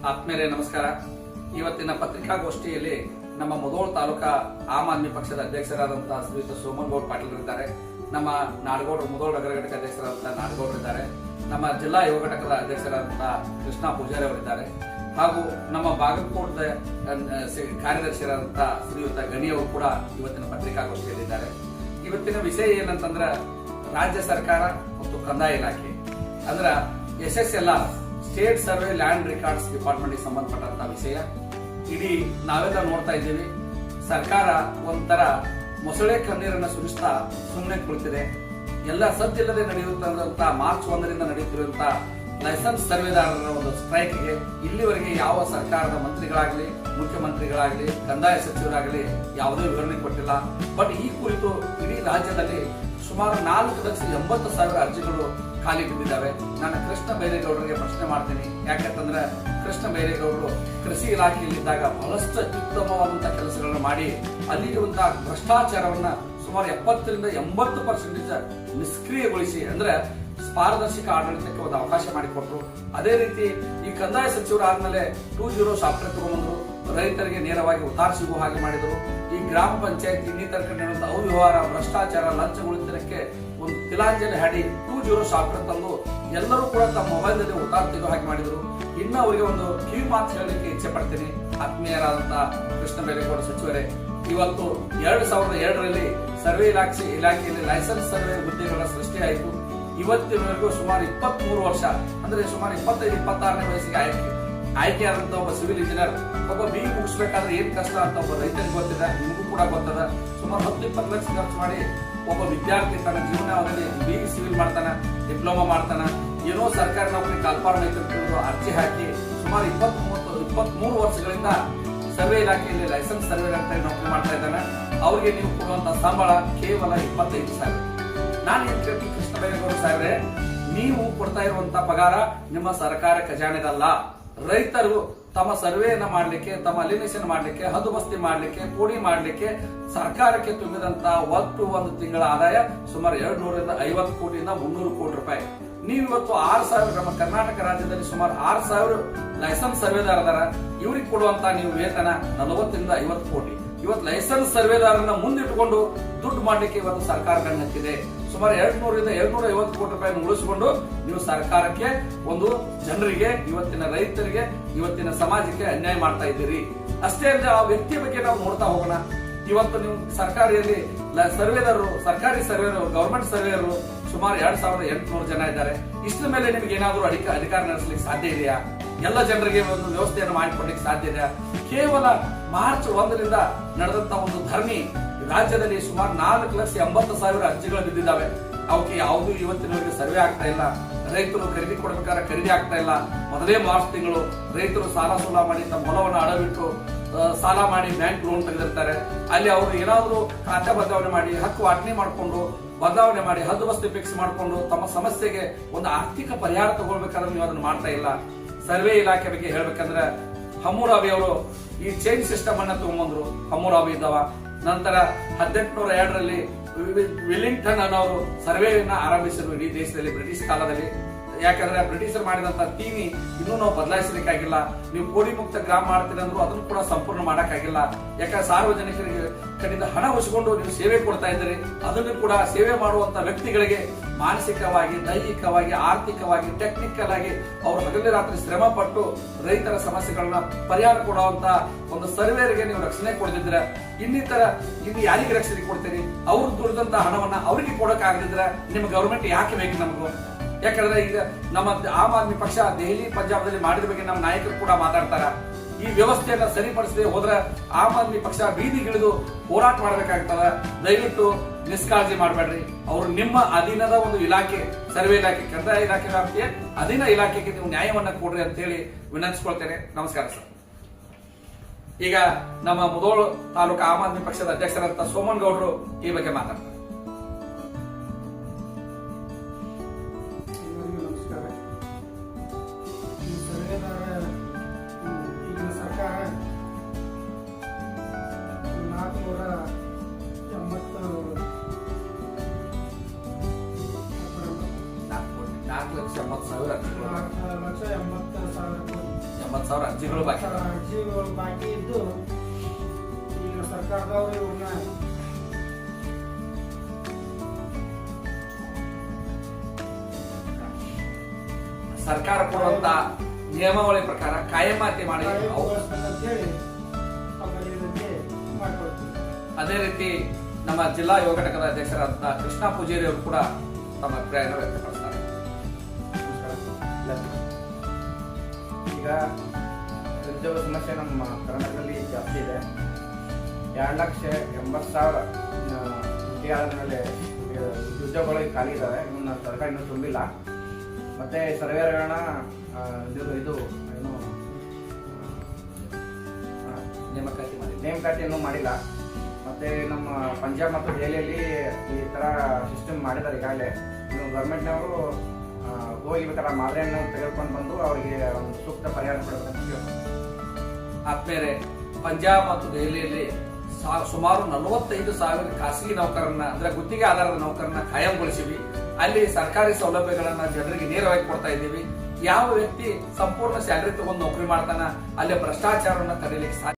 ಆತ್ಮೀಯರೇ ನಮಸ್ಕಾರ. ಇವತ್ತಿನ ಪತ್ರಿಕಾಗೋಷ್ಠಿಯಲ್ಲಿ ನಮ್ಮ ಮುಧೋಳ ತಾಲೂಕಾ ಆಮ್ ಆದ್ಮಿ ಪಕ್ಷದ ಅಧ್ಯಕ್ಷರಾದಂತಹ ಶ್ರೀಯುತ ಸೋಮನ್ ಗೌಡ್ ಪಾಟೀಲ್ ಇದ್ದಾರೆ. ನಮ್ಮ ನಾಡಗೌಡರು ಮುಧೋಳ ನಗರ ಘಟಕ ಅಧ್ಯಕ್ಷರಾದಂತಹ ನಾಡಗೌಡರು ಇದ್ದಾರೆ. ನಮ್ಮ ಜಿಲ್ಲಾ ಯುವ ಘಟಕದ ಅಧ್ಯಕ್ಷರಾದಂತಹ ಕೃಷ್ಣ ಪೂಜಾರಿ ಅವರಿದ್ದಾರೆ. ಹಾಗೂ ನಮ್ಮ ಬಾಗಲಕೋಟದ ಕಾರ್ಯದರ್ಶಿಯಾದಂತಹ ಶ್ರೀಯುತ ಗಣಿ ಅವರು ಕೂಡ ಇವತ್ತಿನ ಪತ್ರಿಕಾಗೋಷ್ಠಿಯಲ್ಲಿದ್ದಾರೆ. ಇವತ್ತಿನ ವಿಷಯ ಏನಂತಂದ್ರ ರಾಜ್ಯ ಸರ್ಕಾರ ಮತ್ತು ಕಂದಾಯ ಇಲಾಖೆ ಅಂದ್ರ SSLR state survey land records department ಸಂಬಂಧಪಟ್ಟಂತ ವಿಷಯ. ಇಡೀ ನಾವೆಲ್ಲ ನೋಡ್ತಾ ಇದ್ದೀವಿ, ಸರ್ಕಾರ ಒಂಥರ ಮೊಸಳೆ ಕಣ್ಣೀರನ್ನ ಸುರಿಸ್ತಾ ಸುಮ್ಮನೆ ಕುಳಿತಿದೆ. ಎಲ್ಲ ಸದ್ದಿಲ್ಲದೆ ನಡೆಯುತ್ತಂತ ಮಾರ್ಚ್ 1ರಿಂದ ನಡೆಯುತ್ತಿರುವಂತಹ ಲೈಸೆನ್ಸ್ ಸರ್ವೆದಾರರ ಒಂದು ಸ್ಟ್ರೈಕ್ಗೆ ಇಲ್ಲಿವರೆಗೆ ಯಾವ ಸರ್ಕಾರದ ಮಂತ್ರಿಗಳಾಗಲಿ, ಮುಖ್ಯಮಂತ್ರಿಗಳಾಗಲಿ, ಕಂದಾಯ ಸಚಿವರಾಗಲಿ ಯಾವುದೇ ವಿವರಣೆ ಕೊಟ್ಟಿಲ್ಲ. ಬಟ್ ಈ ಕುರಿತು ಇಡೀ ರಾಜ್ಯದಲ್ಲಿ ಸುಮಾರು 4,80,000 ಅರ್ಜಿಗಳು ಖಾಲಿ ಬಿದ್ದಿದ್ದಾವೆ. ನಾನು ಕೃಷ್ಣ ಬೈರೇಗೌಡರಿಗೆ ಪ್ರಶ್ನೆ ಮಾಡ್ತೀನಿ. ಯಾಕಂತಂದ್ರೆ ಕೃಷ್ಣ ಬೈರೇಗೌಡರು ಕೃಷಿ ಇಲಾಖೆಯಲ್ಲಿದ್ದಾಗ ಬಹಳಷ್ಟು ಉತ್ತಮವಾದಂತಹ ಕೆಲಸಗಳನ್ನು ಮಾಡಿ ಅಲ್ಲಿರುವಂತಹ ಭ್ರಷ್ಟಾಚಾರವನ್ನ ಸುಮಾರು 70ರಿಂದ 80% ನಿಷ್ಕ್ರಿಯಗೊಳಿಸಿ ಅಂದ್ರೆ ಪಾರದರ್ಶಕ ಆಡಳಿತಕ್ಕೆ ಒಂದು ಅವಕಾಶ ಮಾಡಿಕೊಟ್ರು. ಅದೇ ರೀತಿ ಈ ಕಂದಾಯ ಸಚಿವರು ಆದ್ಮೇಲೆ 2.0 ಸಾಫ್ಟ್ವೇರ್ ತಗೊಂಡ್ಬಂದ್ರು. ರೈತರಿಗೆ ನೇರವಾಗಿ ಉತ್ತಾರ ಸಿಗುವ ಹಾಗೆ ಮಾಡಿದರು. ಈ ಗ್ರಾಮ ಪಂಚಾಯತ್ ಇನ್ನಿತರ ಕಡೆ ಅವ್ಯವಹಾರ, ಭ್ರಷ್ಟಾಚಾರ, ಲಂಚ ಉಳಿತನಕ್ಕೆ ಒಂದು ತಿಲಾಂಜಲಿ ಹಾಡಿ 2.0 ಸಾಫ್ಟ್ವೇರ್ ತಂದು ಎಲ್ಲರೂ ಕೂಡ ತಮ್ಮ ಮೊಬೈಲ್ ನಲ್ಲಿ ಉತ್ತಾರ ತೆಗೆಯುವ ಹಾಗೆ ಮಾಡಿದರು. ಇನ್ನು ಅವರಿಗೆ ಒಂದು ಕಿವಿ ಮಾತು ಹೇಳಲಿಕ್ಕೆ ಇಚ್ಛೆ ಪಡ್ತೀನಿ. ಆತ್ಮೀಯರಾದಂತಹ ಕೃಷ್ಣ ಬೈರೇಗೌಡ ಸಚಿವರೇ, ಇವತ್ತು 2002ರಲ್ಲಿ ಸರ್ವೆ ಇಲಾಖೆಯಲ್ಲಿ ಲೈಸೆನ್ಸ್ ಸರ್ವೆ ಹುದ್ದೆಗಳ ಸೃಷ್ಟಿಯಾಯಿತು. ಇವತ್ತಿನವರೆಗೂ ಸುಮಾರು 23 ವರ್ಷ ಅಂದ್ರೆ ಸುಮಾರು 25-26ನೇ ವಯಸ್ಸಿಗೆ ಆಯ್ಕೆಯಾದಂತಹ ಒಬ್ಬ ಸಿವಿಲ್ ಇಂಜಿನಿಯರ್, ಒಬ್ಬ BE ಮುಗಿಸ್ಬೇಕಾದ್ರೆ ಏನ್ ಕಷ್ಟ ಅಂತ ಒಬ್ಬ ರೈತರಿಗೆ ಗೊತ್ತಿದೆ, ನಿಮಗೂ ಕೂಡ ಗೊತ್ತದ. ಸುಮಾರು 10-20 ಲಕ್ಷ ಖರ್ಚು ಮಾಡಿ ಒಬ್ಬ ವಿದ್ಯಾರ್ಥಿ ತನ್ನ ಜೀವನದಲ್ಲಿ BE ಸಿವಿಲ್ ಮಾಡ್ತಾನ, ಡಿಪ್ಲೊಮಾ ಮಾಡ್ತಾನ, ಏನೋ ಸರ್ಕಾರಿ ನೌಕರಿ ಕಾಲ್ಪಾರ ಅರ್ಜಿ ಹಾಕಿ ಸುಮಾರು 23 ವರ್ಷಗಳಿಂದ ಸರ್ವೆ ಇಲಾಖೆಯಲ್ಲಿ ಲೈಸೆನ್ಸ್ ಸರ್ವೆ ನೌಕರಿ ಮಾಡ್ತಾ ಇದ್ದಾನೆ. ಅವ್ರಿಗೆ ನೀವು ಕೊಡುವಂತ ಸಂಬಳ ಕೇವಲ 25,000. ನಾನು ಏನ್ ಕೇಳ್ತೀನಿ ಕೃಷ್ಣ ಬೈರೇಗೌಡ ಸಾಹೇಬ್ರೆ, ನೀವು ಕೊಡ್ತಾ ಇರುವಂತ ಪಗಾರ ನಿಮ್ಮ ಸರ್ಕಾರ ಖಜಾನೆದಲ್ಲ. ರೈತರು ತಮ್ಮ ಸರ್ವೆಯನ್ನ ಮಾಡ್ಲಿಕ್ಕೆ, ತಮ್ಮ ಅಲಿನೇಷನ್ ಮಾಡ್ಲಿಕ್ಕೆ, ಹದ್ದುಬಸ್ತಿ ಮಾಡ್ಲಿಕ್ಕೆ, ಪೋಡಿ ಮಾಡ್ಲಿಕ್ಕೆ ಸರ್ಕಾರಕ್ಕೆ ತುಂಬಿದಂತ ಒಟ್ಟು ಒಂದು ತಿಂಗಳ ಆದಾಯ ಸುಮಾರು 250 ಕೋಟಿಯಿಂದ 300 ಕೋಟಿ ರೂಪಾಯಿ. ನೀವು ಇವತ್ತು 6,000 ನಮ್ಮ ಕರ್ನಾಟಕ ರಾಜ್ಯದಲ್ಲಿ ಸುಮಾರು 6,000 ಲೈಸೆನ್ಸ್ ಸರ್ವೆದಾರರ ಇವ್ರಿಗೆ ಕೊಡುವಂತ ನೀವು ವೇತನ 40ರಿಂದ 50 ಕೋಟಿ. ಇವತ್ತು ಲೈಸೆನ್ಸ್ ಸರ್ವೆದಾರನ್ನ ಮುಂದಿಟ್ಟುಕೊಂಡು ದುಡ್ಡು ಮಾಡ್ಲಿಕ್ಕೆ ಇವತ್ತು ಸರ್ಕಾರ ಗಣ್ಯತ್ತಿದೆ. ಸುಮಾರು 200ರಿಂದ 250 ಕೋಟಿ ರೂಪಾಯಿ ಉಳಿಸಿಕೊಂಡು ನೀವು ಸರ್ಕಾರಕ್ಕೆ, ಒಂದು ಜನರಿಗೆ, ಇವತ್ತಿನ ರೈತರಿಗೆ, ಇವತ್ತಿನ ಸಮಾಜಕ್ಕೆ ಅನ್ಯಾಯ ಮಾಡ್ತಾ ಇದ್ದೀರಿ. ಅಷ್ಟೇ ಅಲ್ಲದೆ ಆ ವ್ಯಕ್ತಿಯ ಬಗ್ಗೆ ನಾವು ನೋಡ್ತಾ ಹೋಗೋಣ. ಇವತ್ತು ನೀವು ಸರ್ಕಾರಿಯಲ್ಲಿ ಸರ್ವೇದಾರರು, ಸರ್ಕಾರಿ ಸರ್ವೇರು, ಗವರ್ಮೆಂಟ್ ಸರ್ವೇರು ಸುಮಾರು 2,800 ಜನ ಇದ್ದಾರೆ. ಇಷ್ಟರ ಮೇಲೆ ನಿಮ್ಗೆ ಏನಾದರೂ ಅಧಿಕಾರ ನಡೆಸಲಿಕ್ಕೆ ಸಾಧ್ಯ ಇದೆಯಾ? ಎಲ್ಲ ಜನರಿಗೆ ಒಂದು ವ್ಯವಸ್ಥೆಯನ್ನು ಮಾಡಿಕೊಡ್ಲಿಕ್ಕೆ ಸಾಧ್ಯ ಇದೆಯಾ? ಕೇವಲ ಮಾರ್ಚ್ 1ರಿಂದ ನಡೆದಂತ ಒಂದು ಧರಣಿ ರಾಜ್ಯದಲ್ಲಿ ಸುಮಾರು 4,80,000 ಅರ್ಜಿಗಳು ಬಿದ್ದಿದ್ದಾವೆ. ಅವಕ್ಕೆ ಯಾವುದು ಇವತ್ತಿನವರೆಗೆ ಸರ್ವೆ ಆಗ್ತಾ ಇಲ್ಲ. ರೈತರು ಖರೀದಿ ಕೊಡಬೇಕಾದ್ರೆ ಖರೀದಿ ಆಗ್ತಾ ಇಲ್ಲ. ಮೊದಲೇ ಮಾರ್ಚ್ ತಿಂಗಳು ರೈತರು ಸಾಲ ಸೋಲ ಮಾಡಿ ತಮ್ಮ ಹೊಲವನ್ನು ಅಡವಿಟ್ಟು ಸಾಲ ಮಾಡಿ ಬ್ಯಾಂಕ್ ಲೋನ್ ತೆಗೆದಿರ್ತಾರೆ. ಅಲ್ಲಿ ಅವರು ಏನಾದ್ರು ಖಾತೆ ಬದಲಾವಣೆ ಮಾಡಿ, ಹಕ್ಕು ವಾಟನೆ ಮಾಡಿಕೊಂಡು ಬದಲಾವಣೆ ಮಾಡಿ, ಹದ್ದುಬಸ್ತಿ ಫಿಕ್ಸ್ ಮಾಡಿಕೊಂಡು ತಮ್ಮ ಸಮಸ್ಯೆಗೆ ಒಂದು ಆರ್ಥಿಕ ಪರಿಹಾರ ತಗೊಳ್ಬೇಕಾದ್ರೆ ನೀವು ಅದನ್ನು ಮಾಡ್ತಾ ಇಲ್ಲ. ಸರ್ವೆ ಇಲಾಖೆ ಬಗ್ಗೆ ಹೇಳ್ಬೇಕಂದ್ರೆ ಹಮ್ಮುರಾಬಿ ಅವರು ಈ ಚೈನ್ ಸಿಸ್ಟಮ್ ಅನ್ನ ತಗೊಂಡ್ಬಂದ್ರು. ಹಮ್ಮುರಾಬಿ ಇದ್ದವ. ನಂತರ 1802ರಲ್ಲಿ ವಿಲ್ಲಿಂಗ್ಟನ್ ಅನ್ನೋರು ಸರ್ವೆಯನ್ನ ಆರಂಭಿಸಿದ್ರು ಇಡೀ ದೇಶದಲ್ಲಿ ಬ್ರಿಟಿಷ್ ಕಾಲದಲ್ಲಿ. ಯಾಕಂದ್ರೆ ಬ್ರಿಟಿಷರು ಮಾಡಿದಂತ ತೀನಿ ಇನ್ನೂ ನಾವು ಬದಲಾಯಿಸಲಿಕ್ಕಾಗಿಲ್ಲ. ನೀವು ಕೋಡಿ ಮುಕ್ತ ಗ್ರಾಮ ಮಾಡ್ತೀರಿ ಅಂದ್ರೂ ಅದನ್ನು ಕೂಡ ಸಂಪೂರ್ಣ ಮಾಡಕ್ಕಾಗಿಲ್ಲ. ಯಾಕಂದ್ರೆ ಸಾರ್ವಜನಿಕರಿಗೆ ಕಡೆಯಿಂದ ಹಣ ಉಳಿಸಿಕೊಂಡು ನೀವು ಸೇವೆ ಕೊಡ್ತಾ ಇದ್ದೀರಿ. ಅದನ್ನು ಕೂಡ ಸೇವೆ ಮಾಡುವಂತ ವ್ಯಕ್ತಿಗಳಿಗೆ ಮಾನಸಿಕವಾಗಿ, ದೈಹಿಕವಾಗಿ, ಆರ್ಥಿಕವಾಗಿ, ಟೆಕ್ನಿಕಲ್ ಆಗಿ ಅವರು ಹಗಲಿ ರಾತ್ರಿ ಶ್ರಮ ಪಟ್ಟು ರೈತರ ಸಮಸ್ಯೆಗಳನ್ನ ಪರಿಹಾರ ಕೊಡುವಂತ ಒಂದು ಸರ್ವೇರಿಗೆ ನೀವು ರಕ್ಷಣೆ ಕೊಡದಿದ್ರೆ ಇನ್ನು ಯಾರಿಗೆ ರಕ್ಷಣೆ ಕೊಡ್ತೀರಿ? ಅವ್ರು ದುಡಿದಂತ ಹಣವನ್ನ ಅವರಿಗೆ ಕೊಡಕ್ ಆಗದಿದ್ರೆ ನಿಮ್ಮ ಗವರ್ಮೆಂಟ್ ಯಾಕೆ ಬೇಕು ನಮಗೂ? ಯಾಕಂದ್ರೆ ಈಗ ನಮ್ಮ ಆಮ್ ಆದ್ಮಿ ಪಕ್ಷ ದೆಹಲಿ, ಪಂಜಾಬ್ದಲ್ಲಿ ಮಾಡಿದ ಬಗ್ಗೆ ನಮ್ಮ ನಾಯಕರು ಕೂಡ ಮಾತಾಡ್ತಾರ. ಈ ವ್ಯವಸ್ಥೆಯನ್ನ ಸರಿಪಡಿಸದೆ ಹೋದ್ರೆ ಆಮ್ ಆದ್ಮಿ ಪಕ್ಷ ಬೀದಿಗಿಳಿದು ಹೋರಾಟ ಮಾಡ್ಬೇಕಾಗ್ತದ. ದಯವಿಟ್ಟು ನಿಷ್ಕಾಳಜಿ ಮಾಡಬೇಡ್ರಿ. ಅವರು ನಿಮ್ಮ ಅಧೀನದ ಒಂದು ಇಲಾಖೆ, ಸರ್ವೆ ಇಲಾಖೆ, ಕಂದಾಯ ಇಲಾಖೆ ವ್ಯಾಪ್ತಿಯ ಅಧೀನ ಇಲಾಖೆಗೆ ನೀವು ನ್ಯಾಯವನ್ನ ಕೊಡ್ರಿ ಅಂತ ಹೇಳಿ ವಿನಂತಿಸ್ಕೊಳ್ತೇನೆ. ನಮಸ್ಕಾರ ಸರ್. ಈಗ ನಮ್ಮ ಮುಧೋಳ ತಾಲೂಕು ಆಮ್ ಆದ್ಮಿ ಪಕ್ಷದ ಅಧ್ಯಕ್ಷರಂತ ಸೋಮನ್ ಗೌಡರು ಈ ಬಗ್ಗೆ ಮಾತಾಡ್ತಾರೆ. $4,80,000 2,80,000 ಅರ್ಜಿಗಳು 2,80,000 80,000 ಅರ್ಜಿಗಳು ಬಾಕಿ ಇದಾವೆ. ಅರ್ಜಿಗಳು ಬಾಕಿ ಇದ್ದು ಈಗ ಸರ್ಕಾರದವರು ಇವ್ರನ್ನ ಸರ್ಕಾರ ಕೊಡುವಂತ ನಿಯಮಾವಳಿ ಪ್ರಕಾರ ಕಾಯಮಾತಿ ಮಾಡಿ ಅಂತೇಳಿ ಮಾಡ್ಕೊಳ್ತೀವಿ. ಅದೇ ರೀತಿ ನಮ್ಮ ಜಿಲ್ಲಾ ಯುವ ಘಟಕದ ಅಧ್ಯಕ್ಷರಾದ ಕೃಷ್ಣ ಪೂಜಾರಿ ಅವರು ಕೂಡ ತಮ್ಮ ಅಭಿಪ್ರಾಯವನ್ನು ವ್ಯಕ್ತಪಡಿಸ್ತಾರೆ. ಈಗ ನಿರುದ್ಯೋಗ ಸಮಸ್ಯೆ ನಮ್ಮ ಕರ್ನಾಟಕದಲ್ಲಿ ಜಾಸ್ತಿ ಇದೆ. 2,80,000 ಹುದ್ದೆಗಳ ಮೇಲೆ ಉದ್ಯೋಗಗಳು ಖಾಲಿ ಇದ್ದಾವೆ. ಇನ್ನು ಸರ್ಕಾರ ಇನ್ನೂ ತುಂಬಿಲ್ಲ. ಮತ್ತೆ ಸರ್ವೇಗಳನ್ನ ಇದು ಏನು ನೇಮಕಾತಿಯನ್ನು ಮಾಡಿಲ್ಲ. ಮತ್ತೆ ನಮ್ಮ ಪಂಜಾಬ್ ಮತ್ತು ದೆಹಲಿಯಲ್ಲಿ ಈ ತರ ಸಿಸ್ಟಮ್ ಮಾಡಿದ್ದಾರೆ ಈಗಾಗಲೇ. ಇನ್ನು ಗವರ್ಮೆಂಟ್ನವರು ಹೋಗಿ ಬೇಕಾದ ಮಾದರಿಯನ್ನು ತೆಗೆದುಕೊಂಡು ಬಂದು ಅವರಿಗೆ ಒಂದು ಸೂಕ್ತ ಪರಿಹಾರ ಕೊಡಬೇಕಂತ ಕೇಳ್ತಾರೆ. ಆದ್ಮೇಲೆ ಪಂಜಾಬ್ ಮತ್ತು ದೆಹಲಿಯಲ್ಲಿ ಸುಮಾರು 45,000 ಖಾಸಗಿ ನೌಕರರನ್ನ ಅಂದ್ರೆ ಗುತ್ತಿಗೆ ಆಧಾರದ ನೌಕರನ್ನ ಕಾಯಂಗೊಳಿಸಿವಿ. ಅಲ್ಲಿ ಸರ್ಕಾರಿ ಸೌಲಭ್ಯಗಳನ್ನ ಜನರಿಗೆ ನೇರವಾಗಿ ಕೊಡ್ತಾ ಇದ್ದೀವಿ. ಯಾವ ವ್ಯಕ್ತಿ ಸಂಪೂರ್ಣ ಸ್ಯಾಲರಿ ತಗೊಂಡು ನೌಕರಿ ಮಾಡ್ತಾನ ಅಲ್ಲಿ ಭ್ರಷ್ಟಾಚಾರವನ್ನ ತಡೆಯಲಿಕ್ಕೆ ಸಾಧ್ಯ